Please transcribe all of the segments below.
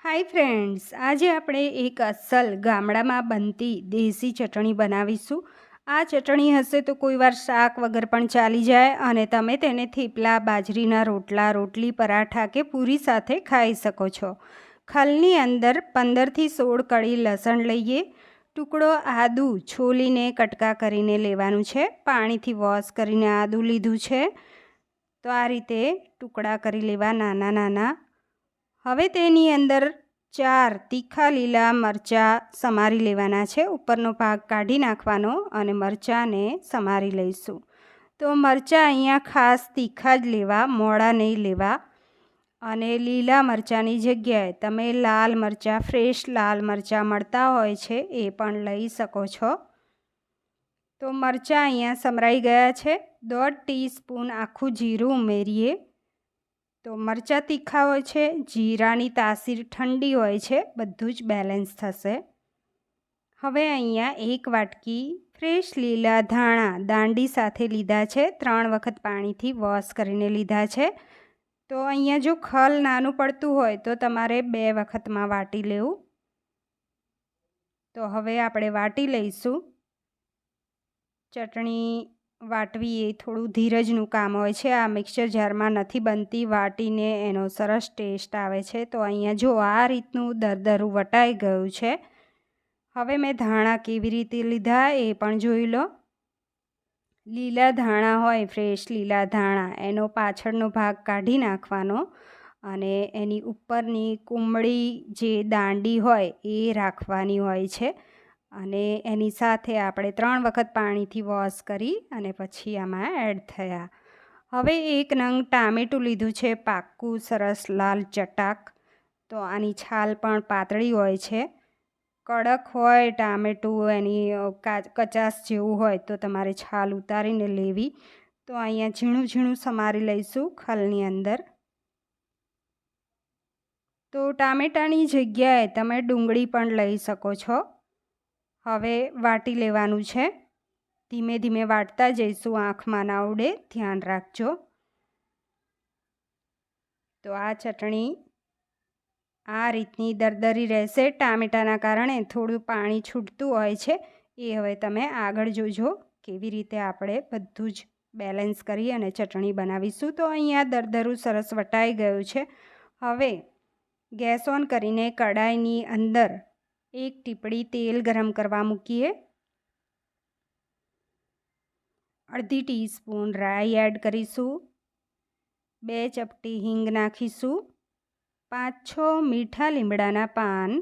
Hi friends, આજે આપણે એક અસલ ગામડામાં બનતી દેશી ચટણી બનાવીશું। આ ચટણી હશે તો કોઈ વાર શાક વગર પણ ચાલી જાય અને તમે તેને થેપલા, બાજરીના રોટલા, રોટલી, પરાઠા કે પૂરી સાથે ખાઈ શકો છો। ખલની અંદર 15થી 16 કળી લસણ લઈએ। ટુકડો આદુ છોલીને કટકા કરીને લેવાનું છે। પાણીથી વોશ કરીને આદુ લીધું છે, તો આ રીતે ટુકડા કરી લેવા નાના નાના। હવે તેની અંદર 4 તીખા લીલા મરચાં સમારી લેવાના છે। ઉપરનો ભાગ કાઢી નાખવાનો અને મરચાંને સમારી લઈશું। તો મરચાં અહીંયા ખાસ તીખા જ લેવા, મોડા નહીં લેવા। અને લીલા મરચાંની જગ્યાએ તમે લાલ મરચાં, ફ્રેશ લાલ મરચાં મળતા હોય છે એ પણ લઈ શકો છો। તો મરચાં અહીંયા સમરાઈ ગયા છે। 1.5 ટીસ્પૂન આખું જીરું ઉમેરીએ। તો મરચાં તીખા હોય છે, જીરાની તાસીર ઠંડી હોય છે, બધું જ બેલેન્સ થશે। હવે અહીંયા 1 વાટકી ફ્રેશ લીલા ધાણા દાંડી સાથે લીધા છે। 3 વખત પાણીથી વોશ કરીને લીધા છે। તો અહીંયા જો ખલ નાનું પડતું હોય તો તમારે 2 વખતમાં વાટી લેવું। તો હવે આપણે વાટી લઈશું। ચટણી વાટવી એ થોડું ધીરજનું કામ હોય છે। આ મિક્સર જારમાં નથી બનતી, વાટીને એનો સરસ ટેસ્ટ આવે છે। તો અહીંયા જો આ રીતનું દરદરું વટાઈ ગયું છે। હવે મેં ધાણા કેવી રીતે લીધા એ પણ જોઈ લો। લીલા ધાણા હોય, ફ્રેશ લીલા ધાણા, એનો પાછળનો ભાગ કાઢી નાખવાનો અને એની ઉપરની કુમળી જે દાંડી હોય એ રાખવાની હોય છે। અને એની સાથે આપણે 3 વખત પાણીથી વોશ કરી અને પછી આમાં એડ થયા। હવે 1 નંગ ટામેટું લીધું છે, પાક્કું સરસ લાલ ચટાક। તો આની છાલ પણ પાતળી હોય છે। કડક હોય ટામેટું, એની કચાશ જેવું હોય તો તમારે છાલ ઉતારીને લેવી। તો અહીંયા ઝીણું ઝીણું સમારી લઈશું ખલની અંદર। તો ટામેટાની જગ્યાએ તમે ડુંગળી પણ લઈ શકો છો। હવે વાટી લેવાનું છે। ધીમે ધીમે વાટતા જઈશું, આંખમાં ના ઉડે, ધ્યાન રાખજો। તો આ ચટણી આ રીતની દરદરી રહેશે। ટામેટાના કારણે થોડું પાણી છૂટતું હોય છે, એ હવે તમે આગળ જોજો કેવી રીતે આપણે બધું જ બેલેન્સ કરી અને ચટણી બનાવીશું। તો અહીંયા દરદરું સરસ વટાઈ ગયું છે। હવે ગેસ ઓન કરીને કડાઈની અંદર 1 ટીપડી તેલ ગરમ કરવા મૂકીએ। અડધી ટીસ્પૂન રાઈ એડ કરીશું। 2 ચપટી હિંગ નાખીશું। 5-6 મીઠા લીમડાના પાન।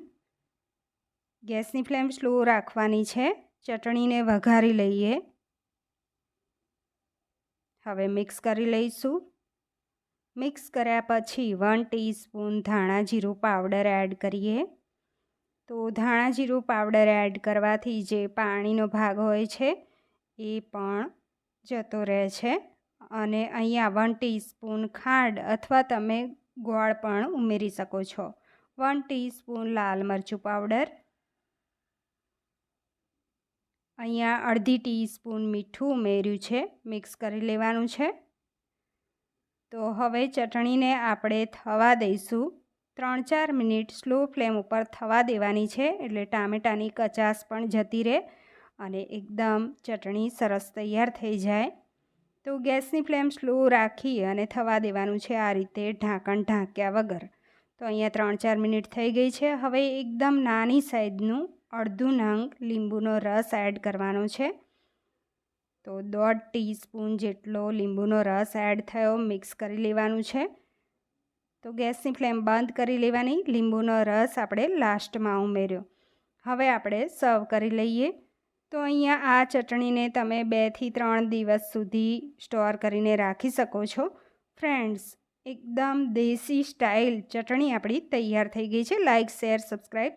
ગેસની ફ્લેમ સ્લો રાખવાની છે। ચટણીને વઘારી લઈએ। હવે મિક્સ કરી લઈશું। મિક્સ કર્યા પછી 1 ટીસ્પૂન ધાણા જીરું પાવડર એડ કરીએ। તો ધાણા જીરું પાવડર એડ કરવાથી જે પાણીનો ભાગ હોય છે એ પણ જતો રહે છે। અને અહીંયા 1 ટીસ્પૂન ખાંડ અથવા તમે ગોળ પણ ઉમેરી શકો છો। 1 ટીસ્પૂન લાલ મરચું પાવડર। અહીંયા અડધી ટીસ્પૂન મીઠું ઉમેર્યું છે। મિક્સ કરી લેવાનું છે। તો હવે ચટણીને આપણે થવા દઈશું। 3-4 મિનિટ સ્લો ફ્લેમ ઉપર થવા દેવાની છે, એટલે ટામેટાની કચાશ પણ જતી રહે અને એકદમ ચટણી સરસ તૈયાર થઈ જાય। તો ગેસની ફ્લેમ સ્લો રાખી અને થવા દેવાનું છે, આ રીતે ઢાંકણ ઢાંક્યા વગર। તો અહીંયા 3-4 મિનિટ થઈ ગઈ છે। હવે એકદમ નાની સાઈઝનું અડધું નંગ લીંબુનો રસ એડ કરવાનો છે। તો 1.5 ટીસ્પૂન જેટલો લીંબુનો રસ એડ થયો। મિક્સ કરી લેવાનું છે। તો ગેસની ફ્લેમ બંધ કરી લેવાની। લીંબુનો રસ આપણે લાસ્ટમાં ઉમેર્યો। હવે આપણે સર્વ કરી લઈએ। તો અહીંયા આ ચટણીને તમે 2 થી 3 દિવસ સુધી સ્ટોર કરીને રાખી શકો છો। ફ્રેન્ડ્સ, એકદમ દેશી સ્ટાઇલ ચટણી આપણી તૈયાર થઈ ગઈ છે। Like, share, subscribe